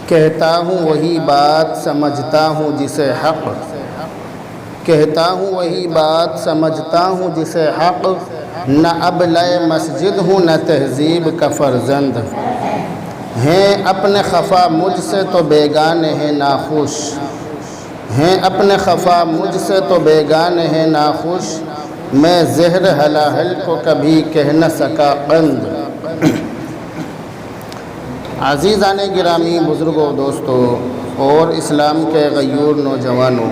کہتا ہوں وہی بات سمجھتا ہوں جسے حق، کہتا ہوں وہی بات سمجھتا ہوں جسے حق، نہ ابلہ مسجد ہوں نہ تہذیب کا فرزند، ہیں اپنے خفا مجھ سے تو بیگانے ہیں ناخوش، ہیں اپنے خفا مجھ سے تو بیگانے ہیں ناخوش، میں زہر ہلاہل کو کبھی کہہ نہ سکا قند۔ عزیزان گرامی، بزرگوں، دوستوں اور اسلام کے غیور نوجوانوں،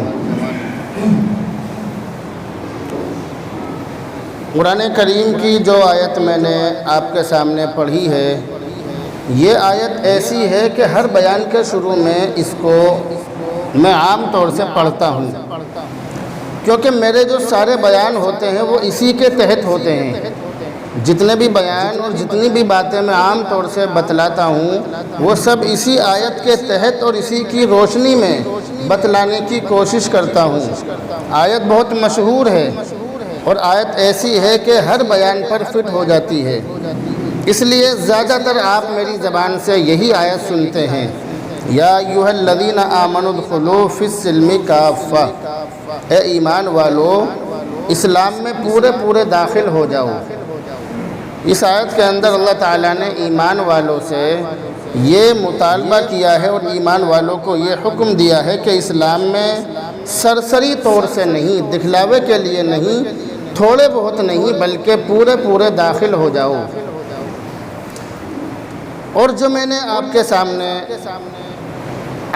قرآن کریم کی جو آیت میں نے آپ کے سامنے پڑھی ہے، یہ آیت ایسی ہے کہ ہر بیان کے شروع میں اس کو میں عام طور سے پڑھتا ہوں، کیونکہ میرے جو سارے بیان ہوتے ہیں وہ اسی کے تحت ہوتے ہیں۔ جتنے بھی بیان اور جتنی بھی باتیں میں عام طور سے بتلاتا ہوں وہ سب اسی آیت کے تحت اور اسی کی روشنی میں بتلانے کی کوشش کرتا ہوں۔ آیت بہت مشہور ہے اور آیت ایسی ہے کہ ہر بیان پر فٹ ہو جاتی ہے، اس لیے زیادہ تر آپ میری زبان سے یہی آیت سنتے ہیں، یا ایھا الذین آمنوا ادخلوا فی السلم کافۃ، اے ایمان والو اسلام میں پورے داخل ہو جاؤ۔ اس آیت کے اندر اللہ تعالیٰ نے ایمان والوں سے یہ مطالبہ کیا ہے اور ایمان والوں کو یہ حکم دیا ہے کہ اسلام میں سرسری طور سے نہیں، دکھلاوے کے لیے نہیں، تھوڑے بہت نہیں، بلکہ پورے داخل ہو جاؤ۔ اور جو میں نے آپ کے سامنے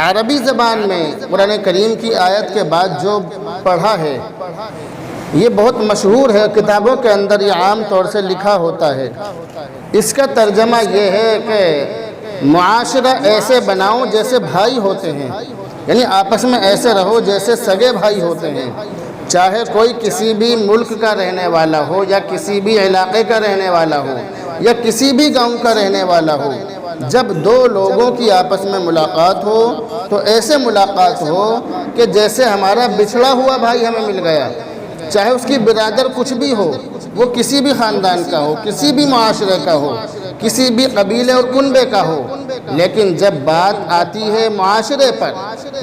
عربی زبان میں قرآن کریم کی آیت کے بعد جو پڑھا ہے یہ بہت مشہور ہے، کتابوں کے اندر یہ عام طور سے لکھا ہوتا ہے۔ اس کا ترجمہ یہ ہے کہ معاشرہ ایسے بناؤ جیسے بھائی ہوتے ہیں، یعنی آپس میں ایسے رہو جیسے سگے بھائی ہوتے ہیں، چاہے کوئی کسی بھی ملک کا رہنے والا ہو یا کسی بھی علاقے کا رہنے والا ہو یا کسی بھی گاؤں کا رہنے والا ہو۔ جب دو لوگوں کی آپس میں ملاقات ہو تو ایسے ملاقات ہو کہ جیسے ہمارا بچھڑا ہوا بھائی ہمیں مل گیا، چاہے اس کی برادر کچھ بھی ہو، وہ کسی بھی خاندان کا ہو، کسی بھی معاشرے کا ہو، کسی بھی قبیلے اور کنبے کا ہو، لیکن جب بات آتی ہے معاشرے پر،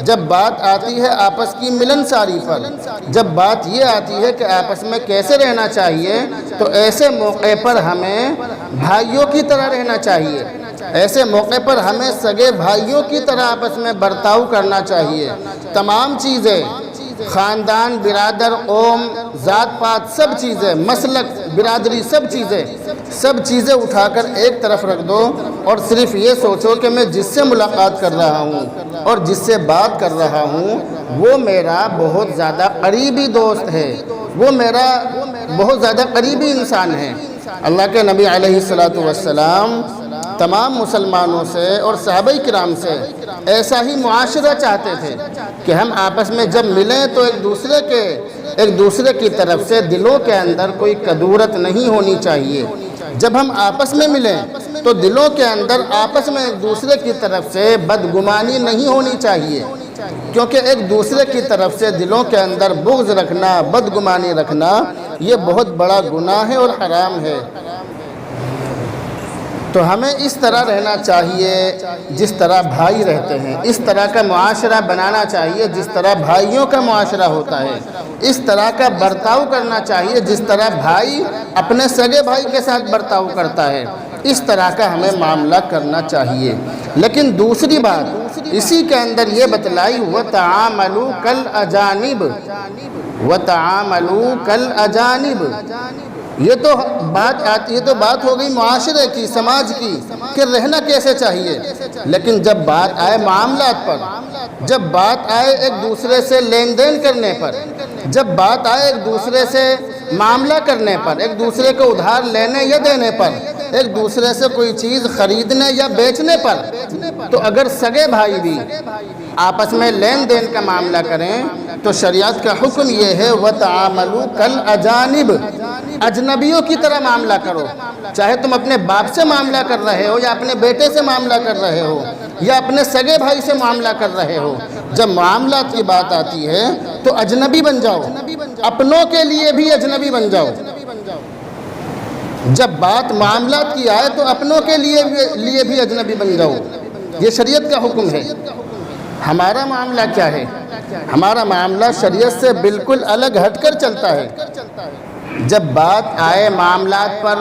جب بات آتی ہے آپس کی ملنساری پر، جب بات یہ آتی ہے کہ آپس میں کیسے رہنا چاہیے، تو ایسے موقع پر ہمیں بھائیوں کی طرح رہنا چاہیے، ایسے موقع پر ہمیں سگے بھائیوں کی طرح آپس میں برتاؤ کرنا چاہیے۔ تمام چیزیں، خاندان، برادر، قوم، ذات پات، سب چیزیں، مسلک، برادری، سب چیزیں اٹھا کر ایک طرف رکھ دو اور صرف یہ سوچو کہ میں جس سے ملاقات کر رہا ہوں اور جس سے بات کر رہا ہوں وہ میرا بہت زیادہ قریبی دوست ہے، وہ میرا بہت زیادہ قریبی انسان ہے۔ اللہ کے نبی علیہ السلام تمام مسلمانوں سے اور صحابہ کرام سے ایسا ہی معاشرہ چاہتے تھے کہ ہم آپس میں جب ملیں تو ایک دوسرے کی طرف سے دلوں کے اندر کوئی کدورت نہیں ہونی چاہیے۔ جب ہم آپس میں ملیں تو دلوں کے اندر آپس میں ایک دوسرے کی طرف سے بدگمانی نہیں ہونی چاہیے، کیونکہ ایک دوسرے کی طرف سے دلوں کے اندر بغض رکھنا، بدگمانی رکھنا یہ بہت بڑا گناہ ہے اور حرام ہے۔ تو ہمیں اس طرح رہنا چاہیے جس طرح بھائی رہتے ہیں، اس طرح کا معاشرہ بنانا چاہیے جس طرح بھائیوں کا معاشرہ ہوتا ہے، اس طرح کا برتاؤ کرنا چاہیے جس طرح بھائی اپنے سگے بھائی کے ساتھ برتاؤ کرتا ہے، اس طرح کا ہمیں معاملہ کرنا چاہیے۔ لیکن دوسری بات اسی کے اندر یہ بتلائی، وَتَعَامَلُوا كَالْأَجَانِبِ، وَتَعَامَلُوا كَالْأَجَانِبِ، یہ تو بات ہو گئی معاشرے کی، سماج کی، کہ رہنا کیسے چاہیے۔ لیکن جب بات آئے معاملات پر، جب بات آئے ایک دوسرے سے لین دین کرنے پر، جب بات آئے ایک دوسرے سے معاملہ کرنے پر، ایک دوسرے کو ادھار لینے یا دینے پر، ایک دوسرے سے کوئی چیز خریدنے یا بیچنے پر، تو اگر سگے بھائی بھی آپس میں لین دین کا معاملہ کریں تو شریعت کا حکم یہ ہے وَتَعَامَلُوا كَالْأَجَانِبِ، اجنبیوں کی طرح معاملہ کرو، چاہے تم اپنے باپ سے معاملہ کر رہے ہو یا اپنے بیٹے سے معاملہ کر رہے ہو یا اپنے سگے بھائی سے معاملہ کر رہے ہو، جب معاملات کی بات آتی ہے تو اجنبی بن جاؤ، اپنوں کے لیے بھی اجنبی بن جاؤ۔ جب بات معاملات کی آئے تو اپنوں کے لیے بھی اجنبی بن جاؤ۔ یہ شریعت کا حکم ہے۔ ہمارا معاملہ کیا ہے؟ ہمارا معاملہ شریعت سے بالکل الگ ہٹ کر چلتا ہے۔ جب بات آئے معاملات پر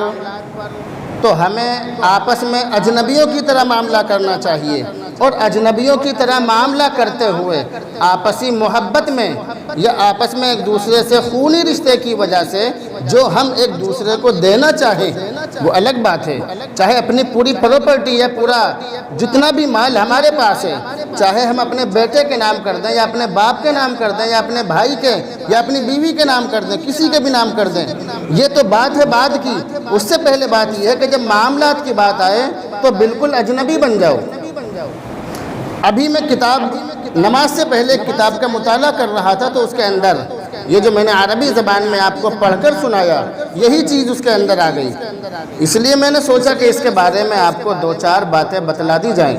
تو ہمیں آپس میں اجنبیوں کی طرح معاملہ کرنا چاہیے، اور اجنبیوں کی طرح معاملہ کرتے ہوئے آپسی محبت میں یا آپس میں ایک دوسرے سے خونی رشتے کی وجہ سے جو ہم ایک دوسرے کو دینا چاہیں وہ الگ بات ہے۔ چاہے اپنی پوری پراپرٹی یا پورا جتنا بھی مال ہمارے پاس ہے، چاہے ہم اپنے بیٹے کے نام کر دیں یا اپنے باپ کے نام کر دیں یا اپنے بھائی کے یا اپنی بیوی کے نام کر دیں، کسی کے بھی نام کر دیں، یہ تو بات ہے بعد کی۔ اس سے پہلے بات یہ ہے کہ جب معاملات کی بات آئے تو بالکل اجنبی بن جاؤ۔ ابھی میں نماز سے پہلے ایک کتاب کا مطالعہ کر رہا تھا، تو اس کے اندر یہ جو میں نے عربی زبان میں آپ کو پڑھ کر سنایا، یہی چیز اس کے اندر آ گئی۔ اس لیے میں نے سوچا کہ اس کے بارے میں آپ کو 2-4 باتیں بتلا دی جائیں۔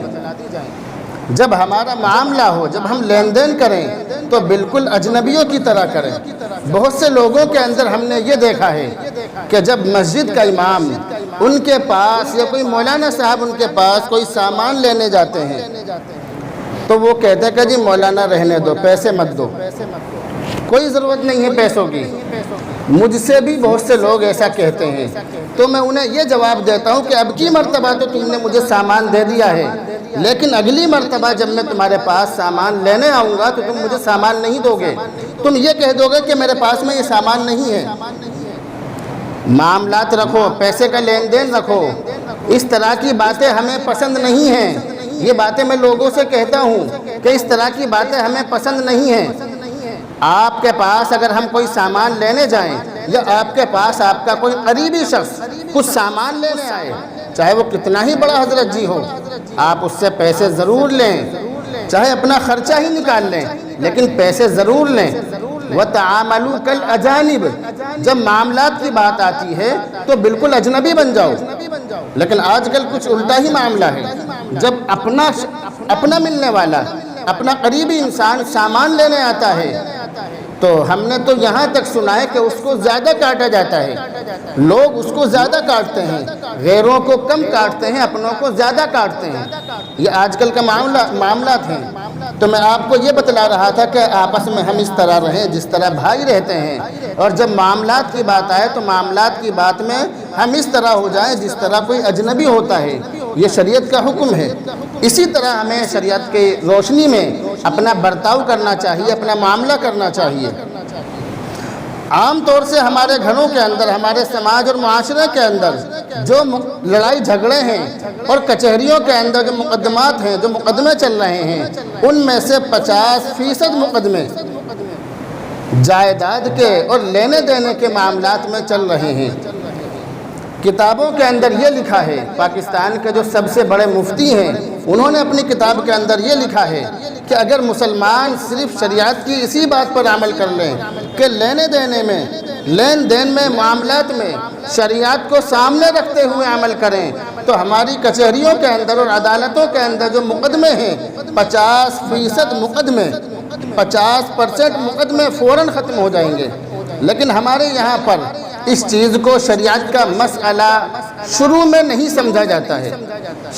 جب ہمارا معاملہ ہو، جب ہم لین دین کریں تو بالکل اجنبیوں کی طرح کریں۔ بہت سے لوگوں کے اندر ہم نے یہ دیکھا ہے کہ جب مسجد کا امام ان کے پاس یا کوئی مولانا صاحب ان کے پاس کوئی سامان لینے جاتے ہیں تو وہ کہتے ہیں کہ جی مولانا رہنے دو، پیسے مت دو، کوئی ضرورت نہیں ہے پیسوں کی۔ مجھ سے بھی بہت سے لوگ ایسا کہتے ہیں، تو میں انہیں یہ جواب دیتا ہوں کہ اب کی مرتبہ تو تم نے مجھے سامان دے دیا ہے، لیکن اگلی مرتبہ جب میں تمہارے پاس سامان لینے آؤں گا تو تم مجھے سامان نہیں دو گے، تم یہ کہہ دو گے کہ میرے پاس میں یہ سامان نہیں ہے۔ معاملات رکھو، پیسے کا لین دین رکھو۔ اس طرح کی باتیں ہمیں پسند نہیں ہیں۔ یہ باتیں میں لوگوں سے کہتا ہوں کہ اس طرح کی باتیں ہمیں پسند نہیں ہیں۔ آپ کے پاس اگر ہم کوئی سامان لینے جائیں یا آپ کے پاس آپ کا کوئی قریبی شخص کچھ سامان لینے آئے، چاہے وہ کتنا ہی بڑا حضرت جی ہو، آپ اس سے پیسے ضرور لیں، چاہے اپنا خرچہ ہی نکال لیں، لیکن پیسے ضرور لیں۔ وَتَعَامَلُوا كَالْأَجَانِبِ، جب معاملات کی بات آتی ہے تو بالکل اجنبی بن جاؤ۔ لیکن آج کل کچھ الٹا ہی معاملہ ہے۔ جب اپنا ملنے والا، اپنا قریبی انسان سامان لینے آتا ہے تو ہم نے تو یہاں تک سنا ہے کہ اس کو زیادہ کاٹا جاتا ہے۔ لوگ اس کو زیادہ کاٹتے ہیں، غیروں کو کم کاٹتے ہیں، اپنوں کو زیادہ کاٹتے ہیں۔ یہ آج کل کا معاملات ہیں۔ تو میں آپ کو یہ بتلا رہا تھا کہ آپس میں ہم اس طرح رہیں جس طرح بھائی رہتے ہیں، اور جب معاملات کی بات آئے تو معاملات کی بات میں ہم اس طرح ہو جائیں جس طرح کوئی اجنبی ہوتا ہے۔ یہ شریعت کا حکم ہے۔ اسی طرح ہمیں شریعت کی روشنی میں اپنا برتاؤ کرنا چاہیے، اپنا معاملہ کرنا چاہیے۔ عام طور سے ہمارے گھروں کے اندر، ہمارے سماج اور معاشرے کے اندر جو لڑائی جھگڑے ہیں اور کچہریوں کے اندر جو مقدمات ہیں، جو مقدمے چل رہے ہیں، ان میں سے 50% مقدمے جائیداد کے اور لینے دینے کے معاملات میں چل رہے ہیں۔ کتابوں کے اندر یہ لکھا ہے، پاکستان کے جو سب سے بڑے مفتی ہیں انہوں نے اپنی کتاب کے اندر یہ لکھا ہے کہ اگر مسلمان صرف شریعت کی اسی بات پر عمل کر لیں کہ لینے دینے میں، لین دین میں، معاملات میں شریعت کو سامنے رکھتے ہوئے عمل کریں تو ہماری کچہریوں کے اندر اور عدالتوں کے اندر جو مقدمے ہیں 50% مقدمے، 50% مقدمے فوراً ختم ہو جائیں گے۔ لیکن ہمارے یہاں پر اس چیز کو شریعت کا مسئلہ شروع میں نہیں سمجھا جاتا ہے۔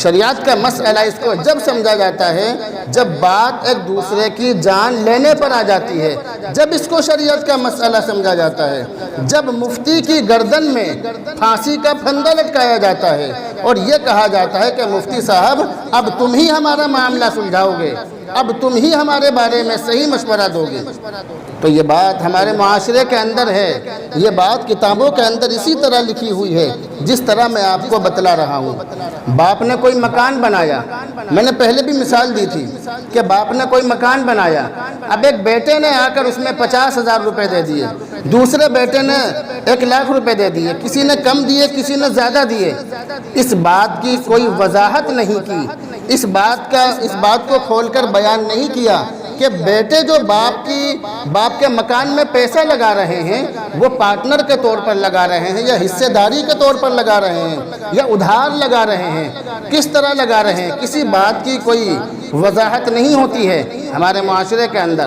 شریعت کا مسئلہ اس کو جب سمجھا جاتا ہے جب بات ایک دوسرے کی جان لینے پر آ جاتی ہے، جب اس کو شریعت کا مسئلہ سمجھا جاتا ہے، جب مفتی کی گردن میں پھانسی کا پھندا لٹکایا جاتا ہے اور یہ کہا جاتا ہے کہ مفتی صاحب اب تم ہی ہمارا معاملہ سلجھاؤ گے، اب تم ہی ہمارے بارے میں صحیح مشورہ دو گے۔ تو یہ بات ہمارے معاشرے کے اندر ہے، یہ بات کتابوں کے اندر اسی طرح لکھی ہوئی ہے جس طرح میں آپ کو بتلا رہا ہوں۔ باپ نے کوئی مکان بنایا، میں نے پہلے بھی مثال دی تھی کہ باپ نے کوئی مکان بنایا، اب ایک بیٹے نے آ کر اس میں 50,000 روپے دے دیے، دوسرے بیٹے نے 1,00,000 روپے دے دیے، کسی نے کم دیے، کسی نے زیادہ دیے۔ اس بات کی کوئی وضاحت نہیں کی، اس بات کو کھول کر بیان نہیں کیا کہ بیٹے جو باپ کے مکان میں پیسہ لگا رہے ہیں وہ پارٹنر کے طور پر لگا رہے ہیں یا حصے داری کے طور پر لگا رہے ہیں یا ادھار لگا رہے ہیں، کس طرح لگا رہے ہیں، کسی بات کی کوئی وضاحت نہیں ہوتی ہے۔ ہمارے معاشرے کے اندر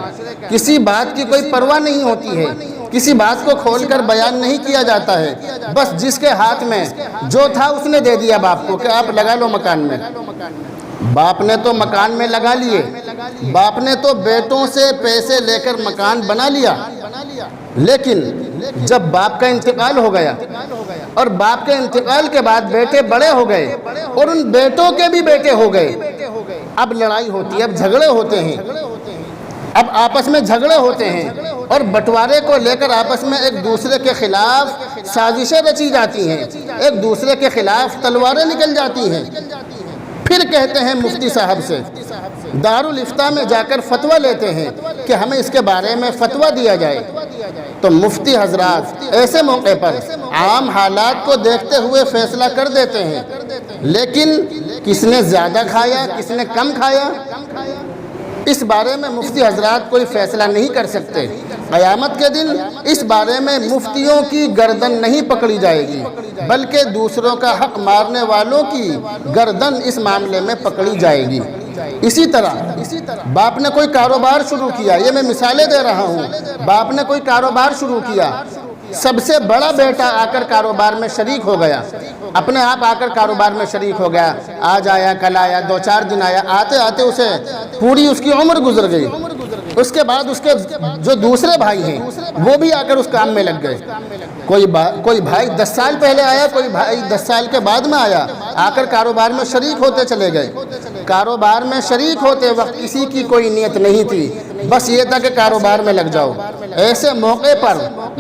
کسی بات کی کوئی پرواہ نہیں ہوتی ہے، کسی بات کو کھول کر بیان نہیں کیا جاتا ہے، بس جس کے ہاتھ میں جو تھا اس نے دے دیا باپ کو کہ آپ لگا لو مکان میں۔ باپ نے تو مکان میں لگا لیے، باپ نے تو بیٹوں سے پیسے لے کر مکان بنا لیا، لیکن جب باپ کا انتقال ہو گیا اور باپ کے انتقال کے بعد بیٹے بڑے ہو گئے اور ان بیٹوں کے بھی بیٹے ہو گئے، اب لڑائی ہوتی ہے، اب جھگڑے ہوتے ہیں، اب آپس میں جھگڑے ہوتے ہیں اور بٹوارے کو لے کر آپس میں ایک دوسرے کے خلاف سازشیں رچی جاتی ہیں، ایک دوسرے کے خلاف تلواریں نکل جاتی ہیں۔ پھر کہتے ہیں مفتی صاحب سے، دارالافتاء میں جا کر فتویٰ لیتے ہیں کہ ہمیں اس کے بارے میں فتویٰ دیا جائے، تو مفتی حضرات ایسے موقع پر عام حالات کو دیکھتے ہوئے فیصلہ کر دیتے ہیں، لیکن کس نے زیادہ کھایا کس نے کم کھایا اس بارے میں مفتی حضرات کوئی فیصلہ نہیں کر سکتے۔ قیامت کے دن اس بارے میں مفتیوں کی گردن نہیں پکڑی جائے گی، بلکہ دوسروں کا حق مارنے والوں کی گردن اس معاملے میں پکڑی جائے گی۔ اسی طرح باپ نے کوئی کاروبار شروع کیا، یہ میں مثالیں دے رہا ہوں، باپ نے کوئی کاروبار شروع کیا، سب سے بڑا بیٹا آ کر کاروبار میں شریک ہو گیا، اپنے آپ آ کر کاروبار میں شریک ہو گیا، آج آیا کل آیا 2-4 دن آیا، آتے آتے اسے پوری اس کی عمر گزر گئی۔ اس کے بعد اس کے جو دوسرے بھائی ہیں وہ بھی آ کر اس کام میں لگ گئے، کوئی بھائی 10 سال پہلے آیا، کوئی بھائی 10 سال کے بعد میں آیا، آ کر کاروبار میں شریک ہوتے چلے گئے۔ کاروبار میں شریک ہوتے وقت کسی کی کوئی نیت نہیں تھی، بس یہ تھا کہ کاروبار میں لگ جاؤ۔ ایسے موقع پر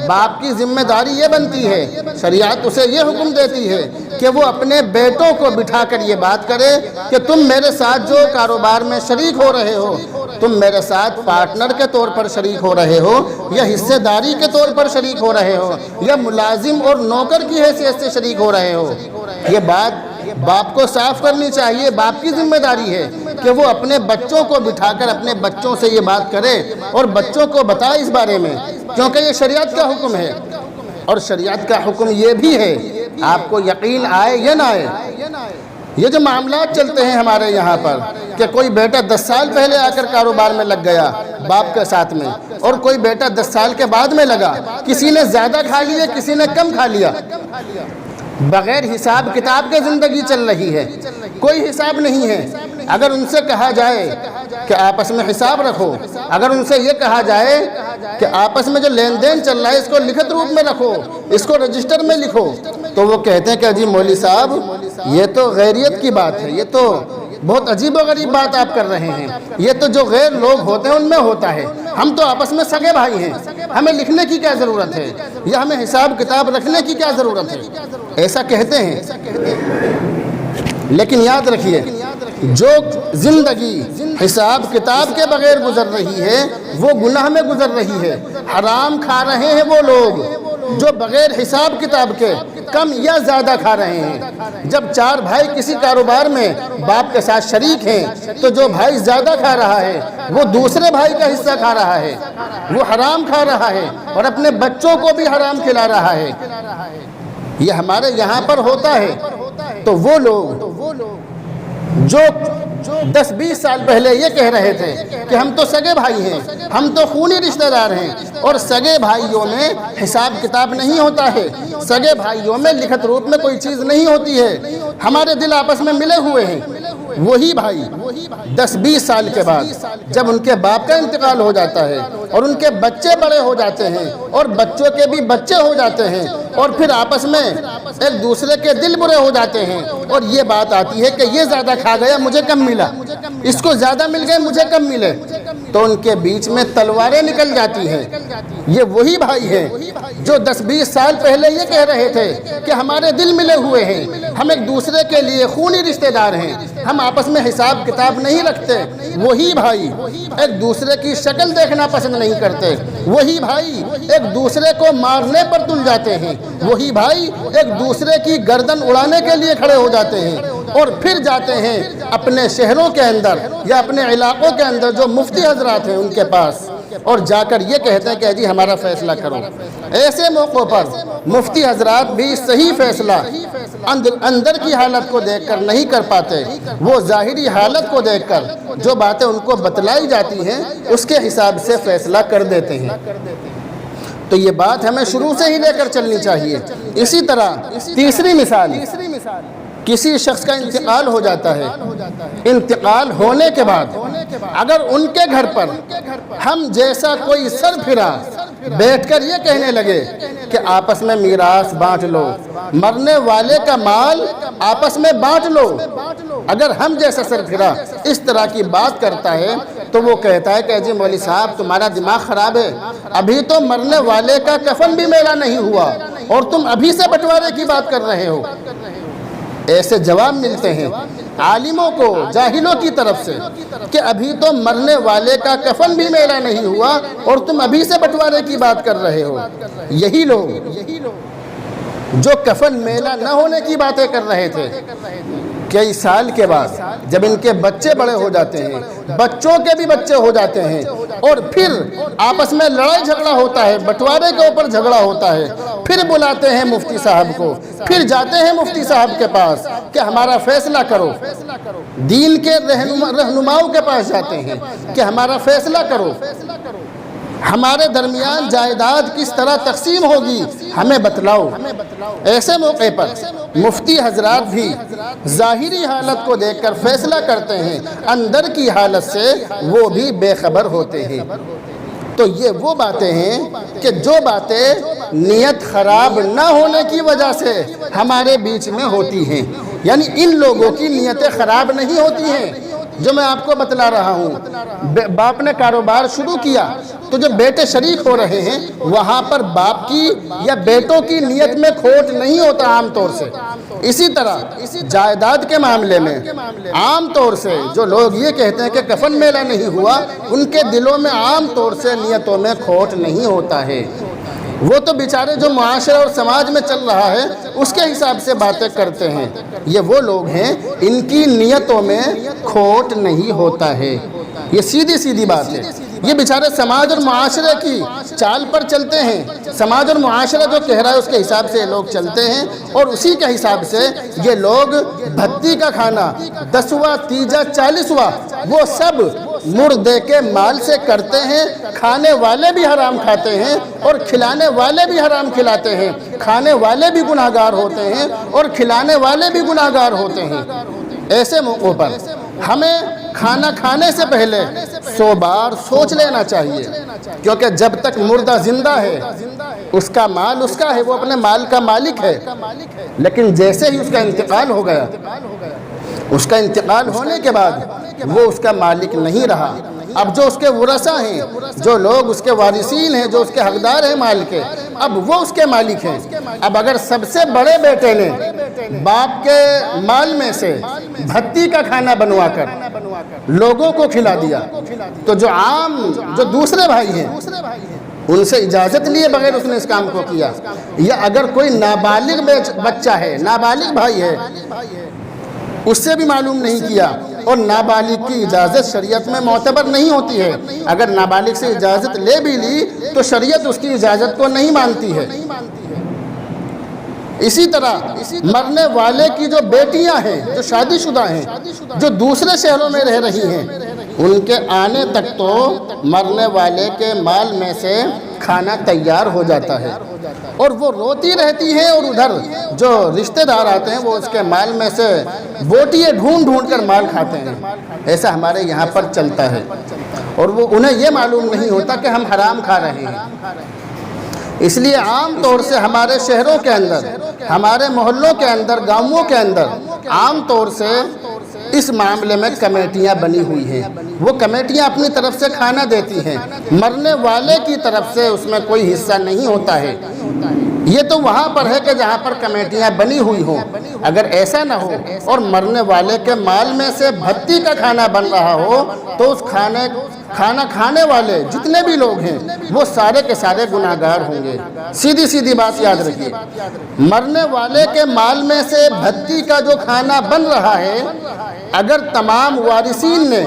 باپ کی ذمہ داری یہ بنتی ہے، شریعت اسے یہ حکم دیتی ہے کہ وہ اپنے بیٹوں کو بٹھا کر یہ بات کرے کہ تم میرے ساتھ جو کاروبار میں شریک ہو رہے ہو، تم میرے ساتھ پارٹنر کے طور پر شریک ہو رہے ہو یا حصے داری کے طور پر شریک ہو رہے ہو یا ملازم اور نوکر کی حیثیت سے شریک ہو رہے ہو۔ یہ بات باپ کو صاف کرنی چاہیے، باپ کی ذمہ داری ہے کہ وہ اپنے بچوں کو بٹھا کر اپنے بچوں سے یہ بات کرے اور بچوں کو بتائے اس بارے میں، کیونکہ یہ شریعت کا حکم ہے۔ اور شریعت کا حکم یہ بھی ہے، آپ کو یقین آئے یا نہ آئے، یہ جو معاملات چلتے ہیں ہمارے یہاں پر کہ کوئی بیٹا 10 سال پہلے آ کر کاروبار میں لگ گیا باپ کے ساتھ میں، اور کوئی بیٹا 10 سال کے بعد میں لگا، کسی نے زیادہ کھا لیا کسی نے کم کھا لیا، بغیر حساب کتاب کے زندگی چل رہی ہے، کوئی حساب نہیں ہے۔ اگر ان سے کہا جائے کہ آپس میں حساب رکھو، اگر ان سے یہ کہا جائے کہ آپس میں جو لین دین چل رہا ہے اس کو لکھت روپ میں رکھو، اس کو رجسٹر میں لکھو، تو وہ کہتے ہیں کہ جی مولوی صاحب یہ تو غیریت کی بات ہے، یہ تو بہت عجیب و غریب بات آپ کر رہے ہیں، یہ تو جو غیر لوگ ہوتے ہیں ان میں ہوتا ہے، ہم تو آپس میں سگے بھائی ہیں، ہمیں لکھنے کی کیا ضرورت ہے یا ہمیں حساب کتاب رکھنے کی کیا ضرورت ہے، ایسا کہتے ہیں۔ لیکن یاد رکھیے، جو زندگی حساب کتاب کے بغیر گزر رہی ہے وہ گناہ میں گزر رہی ہے۔ حرام کھا رہے ہیں وہ لوگ جو بغیر حساب کتاب کے کم یا زیادہ کھا رہے ہیں۔ جب 4 بھائی کسی کاروبار میں باپ کے ساتھ شریک ہیں تو جو بھائی زیادہ کھا رہا ہے وہ دوسرے بھائی کا حصہ کھا رہا ہے، وہ حرام کھا رہا ہے اور اپنے بچوں کو بھی حرام کھلا رہا ہے۔ یہ ہمارے یہاں پر ہوتا ہے۔ تو وہ لوگ جو 10-20 سال پہلے یہ کہہ رہے تھے کہ ہم تو سگے بھائی ہیں، ہم تو خونی رشتہ دار ہیں، اور سگے بھائیوں میں حساب کتاب نہیں ہوتا ہے، سگے بھائیوں میں لکھت روپ میں کوئی چیز نہیں ہوتی ہے، ہمارے دل آپس میں ملے ہوئے ہیں، وہی بھائی 10-20 سال کے بعد جب ان کے باپ کا انتقال ہو جاتا ہے اور ان کے بچے بڑے ہو جاتے ہیں اور بچوں کے بھی بچے ہو جاتے ہیں اور پھر آپس میں ایک دوسرے کے دل برے ہو جاتے ہیں اور یہ بات آتی ہے کہ یہ زیادہ کھا گیا مجھے کم ملا، اس کو زیادہ مل گئے مجھے کم ملے، تو ان کے بیچ میں تلواریں نکل جاتی ہیں۔ یہ وہی بھائی ہیں جو 10-20 سال پہلے یہ کہہ رہے تھے کہ ہمارے دل ملے ہوئے ہیں، ہم ایک دوسرے کے لیے خونی رشتہ دار ہیں، ہم آپس میں حساب کتاب نہیں رکھتے، وہی بھائی ایک دوسرے کی شکل دیکھنا پسند نہیں کرتے، وہی بھائی ایک دوسرے کو مارنے پر تل جاتے ہیں، وہی بھائی ایک دوسرے کی گردن اڑانے کے لیے کھڑے ہو جاتے ہیں اور پھر جاتے ہیں اپنے شہروں کے اندر یا اپنے علاقوں کے اندر جو مفتی حضرات ہیں ان کے پاس اور جا کر یہ کہتے ہیں کہ جی ہمارا فیصلہ کرو۔ ایسے موقعوں پر مفتی حضرات بھی صحیح فیصلہ اندر کی حالت کو دیکھ کر نہیں کر پاتے، وہ ظاہری حالت کو دیکھ کر جو باتیں ان کو بتلائی جاتی ہیں اس کے حساب سے فیصلہ کر دیتے ہیں۔ تو یہ بات ہمیں شروع سے ہی لے کر چلنی چاہیے۔ اسی طرح تیسری مثال کسی شخص کا انتقال ہو جاتا ہے، انتقال ہونے کے بعد اگر ان کے گھر پر ہم جیسا کوئی سر پھرا بیٹھ کر یہ کہنے لگے کہ آپس میں میراث بانٹ لو، مرنے والے کا مال آپس میں بانٹ لو، اگر ہم جیسا سر پھرا اس طرح کی بات کرتا ہے تو وہ کہتا ہے کہ جی مولوی صاحب تمہارا دماغ خراب ہے، ابھی تو مرنے والے کا کفن بھی میلا نہیں ہوا اور تم ابھی سے بٹوارے کی بات کر رہے ہو۔ ایسے جواب ملتے ہیں عالموں کو، جاہلوں کی طرف سے کہ ابھی تو مرنے والے کا کفن بھی میلا نہیں ہوا اور تم ابھی سے بٹوارے کی بات کر رہے ہو۔ یہی لوگ جو کفن میلا نہ ہونے کی باتیں کر رہے تھے، کئی سال کے بعد جب ان کے بچے بڑے ہو جاتے ہیں، بچوں کے بھی بچے ہو جاتے ہیں اور پھر آپس میں لڑائی جھگڑا ہوتا ہے، بٹوارے کے اوپر جھگڑا ہوتا ہے، پھر بلاتے ہیں مفتی صاحب کو، پھر جاتے ہیں مفتی صاحب کے پاس کہ ہمارا فیصلہ کرو، دین کے رہنماؤں کے پاس جاتے ہیں کہ ہمارا فیصلہ کرو، ہمارے درمیان جائیداد کس طرح تقسیم ہوگی ہمیں بتلاؤ۔ ایسے موقع پر مفتی حضرات بھی ظاہری حالت کو دیکھ کر فیصلہ کرتے ہیں، اندر کی حالت سے وہ بھی بے خبر ہوتے ہیں۔ تو یہ وہ باتیں ہیں کہ جو باتیں نیت خراب نہ ہونے کی وجہ سے ہمارے بیچ میں ہوتی ہیں، یعنی ان لوگوں کی نیتیں خراب نہیں ہوتی ہیں۔ جو میں آپ کو بتلا رہا ہوں، باپ نے کاروبار شروع کیا تو جو بیٹے شریک ہو رہے ہیں وہاں پر باپ کی یا بیٹوں کی نیت میں کھوٹ نہیں ہوتا عام طور سے۔ اسی طرح جائیداد کے معاملے میں عام طور سے جو لوگ یہ کہتے ہیں کہ کفن میلہ نہیں ہوا، ان کے دلوں میں عام طور سے نیتوں میں کھوٹ نہیں ہوتا ہے۔ وہ تو بیچارے جو معاشرہ اور سماج میں چل رہا ہے اس کے حساب سے باتیں کرتے ہیں۔ یہ وہ لوگ ہیں ان کی نیتوں میں کھوٹ نہیں ہوتا ہے، یہ سیدھی سیدھی بات ہے۔ یہ بیچارے سماج اور معاشرے کی چال پر چلتے ہیں، سماج اور معاشرہ جو کہہ رہا ہے اس کے حساب سے یہ لوگ چلتے ہیں اور اسی کے حساب سے یہ لوگ بھتی کا کھانا 10واں 30واں 40واں وہ سب مردے کے مال سے کرتے ہیں۔ کھانے والے بھی حرام کھاتے ہیں اور کھلانے والے بھی حرام کھلاتے ہیں، کھانے والے بھی گناہگار ہوتے ہیں اور کھلانے والے بھی گناہگار ہوتے ہیں۔ ایسے موقعوں پر ہمیں کھانا کھانے سے پہلے 100 بار سوچ لینا چاہیے، کیونکہ جب تک مردہ زندہ ہے اس کا مال اس کا ہے، وہ اپنے مال کا مالک ہے، لیکن جیسے ہی اس کا انتقال ہو گیا، اس کا انتقال ہونے کے بعد وہ اس کا مالک نہیں رہا۔ اب جو اس کے ورثہ ہیں، جو لوگ اس کے وارثین ہیں، جو اس کے حقدار ہیں مال کے، اب وہ اس کے مالک ہیں۔ اب اگر سب سے بڑے بیٹے نے باپ کے مال میں سے بھتی کا کھانا بنوا کر لوگوں کو کھلا دیا تو جو دوسرے بھائی ہیں ان سے اجازت لیے بغیر اس نے اس کام کو کیا، یا اگر کوئی نابالغ بچہ ہے، نابالغ بھائی ہے، اس سے بھی معلوم نہیں کیا، اور نابالغ کی اجازت شریعت میں معتبر نہیں ہوتی ہے۔ اگر نابالغ سے اجازت لے بھی لی تو شریعت اس کی اجازت کو نہیں مانتی ہے۔ اسی طرح مرنے والے کی جو بیٹیاں ہیں، جو شادی شدہ ہیں، جو دوسرے شہروں میں رہ رہی ہیں، ان کے آنے تک تو مرنے والے کے مال میں سے کھانا تیار ہو جاتا ہے اور وہ روتی رہتی ہیں، اور ادھر جو رشتہ دار آتے ہیں وہ اس کے مال میں سے بوٹیاں ڈھونڈ ڈھونڈ کر مال کھاتے ہیں۔ ایسا ہمارے یہاں پر چلتا ہے اور وہ انہیں یہ معلوم نہیں ہوتا کہ ہم حرام کھا رہے ہیں۔ اس لیے عام طور سے ہمارے شہروں کے اندر، ہمارے محلوں کے اندر، گاؤں کے اندر عام طور سے اس معاملے میں کمیٹیاں بنی ہوئی ہیں۔ وہ کمیٹیاں اپنی طرف سے کھانا دیتی ہیں، مرنے والے کی طرف سے اس میں کوئی حصہ نہیں ہوتا ہے۔ یہ تو وہاں پر ہے کہ جہاں پر کمیٹیاں بنی ہوئی ہوں۔ اگر ایسا نہ ہو اور مرنے والے کے مال میں سے بھتی کا کھانا بن رہا ہو تو اس کھانا کھانے والے جتنے بھی لوگ ہیں وہ سارے کے سارے گناہگار ہوں گے۔ سیدھی سیدھی بات یاد رکھیے، مرنے والے کے مال میں سے بھتی کا جو کھانا بن رہا ہے، اگر تمام وارثین نے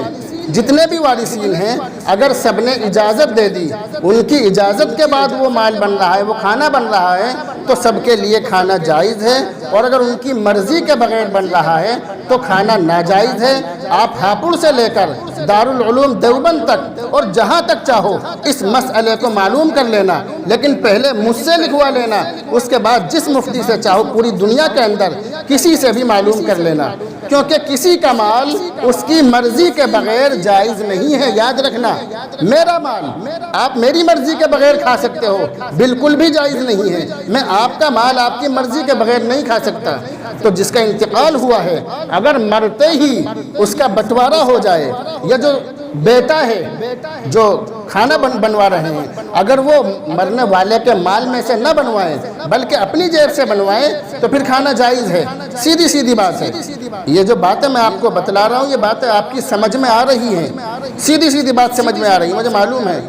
جتنے بھی وارثین ہیں اگر سب نے اجازت دے دی، ان کی اجازت کے بعد وہ مال بن رہا ہے، وہ کھانا بن رہا ہے، تو سب کے لیے کھانا جائز ہے، اور اگر ان کی مرضی کے بغیر بن رہا ہے تو کھانا ناجائز ہے۔ آپ ہاپوڑ سے لے کر دارالعلوم دیوبند تک اور جہاں تک چاہو اس مسئلے کو معلوم کر لینا، لیکن پہلے مجھ سے لکھوا لینا، اس کے بعد جس مفتی سے چاہو پوری دنیا کے اندر کسی سے بھی معلوم کر لینا، کیونکہ کسی کا مال اس کی مرضی کے بغیر جائز نہیں ہے۔ یاد رکھنا، میرا مال آپ میری مرضی کے بغیر کھا سکتے ہو، بالکل بھی جائز نہیں ہے۔ میں آپ کا مال آپ کی مرضی کے بغیر نہیں کھا سکتا۔ تو جس کا انتقال ہوا ہے اگر مرتے ہی اس کا بٹوارا ہو جائے، یا جو بیٹا ہے جو کھانا بنوا رہے ہیں اگر وہ مرنے والے کے مال میں سے نہ بنوائیں بلکہ اپنی جیب سے بنوائیں تو پھر کھانا جائز ہے۔ سیدھی سیدھی بات ہے۔ یہ جو باتیں میں آپ کو بتلا رہا ہوں یہ باتیں آپ کی سمجھ میں آ رہی ہیں، سیدھی سیدھی بات سمجھ میں آ رہی ہے، مجھے معلوم ہے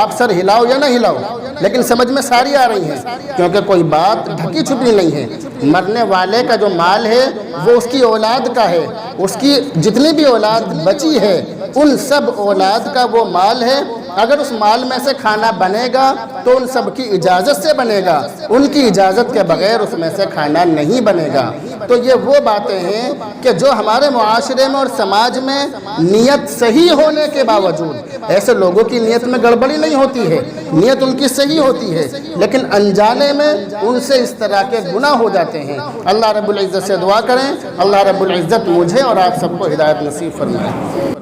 آپ سر ہلاؤ یا نہ ہلاؤ لیکن سمجھ میں ساری آ رہی ہیں، کیونکہ کوئی بات ڈھکی چھپی نہیں ہے۔ مرنے والے کا جو مال ہے وہ اس کی اولاد کا ہے، اس کی جتنی بھی اولاد بچی ہے ان سب اولاد کا وہ مال ہے۔ اگر اس مال میں سے کھانا بنے گا تو ان سب کی اجازت سے بنے گا، ان کی اجازت کے بغیر اس میں سے کھانا نہیں بنے گا۔ تو یہ وہ باتیں ہیں کہ جو ہمارے معاشرے میں اور سماج میں نیت صحیح ہونے کے باوجود، ایسے لوگوں کی نیت میں گڑبڑی نہیں ہوتی ہے، نیت ان کی صحیح ہوتی ہے لیکن انجانے میں ان سے اس طرح کے گناہ ہو جاتے ہیں۔ اللہ رب العزت سے دعا کریں، اللہ رب العزت مجھے اور آپ سب کو ہدایت نصیب فرمائے۔